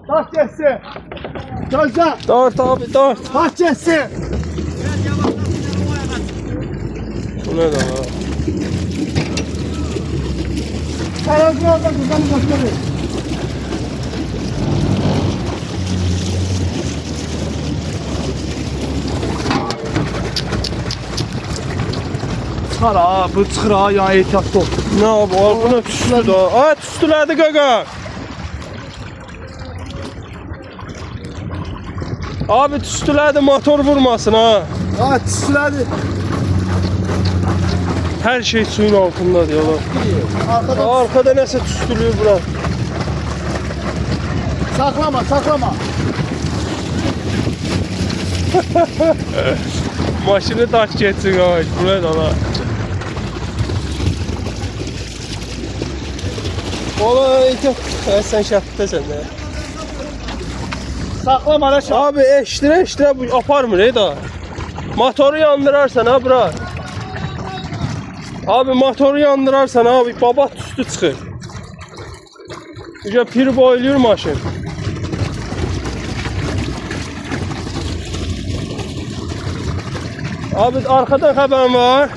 Taş geçsin. Gözle. Dört abi dört. Taş geçsin. Bu ne lan? Ayaklardan güzel gösterir. Çıkar ha, bu çıkar ha, ya ehtiyatlı ol. Ne abi o buna tüstü da. Aa tüstülerdi gaga. Abi tüstülerdi motor vurmasın ha. Ha, tüsülerdi. Her şey suyun altında diyorlar. Arkadan Arkada neyse tüstülüyor bura. saklama, saklama. Maşını taş geçsin abi. Bu ne lan ha? Ola yok. Sen şartta sen de. Saklama da şu. Abi eştire bu apar mı ne da? Motoru yandırarsan ha bura. Abi motoru yandırarsan abi baba tüstü çıkır. Yüce pir boyluyor maşın. Abi arkadan haber var.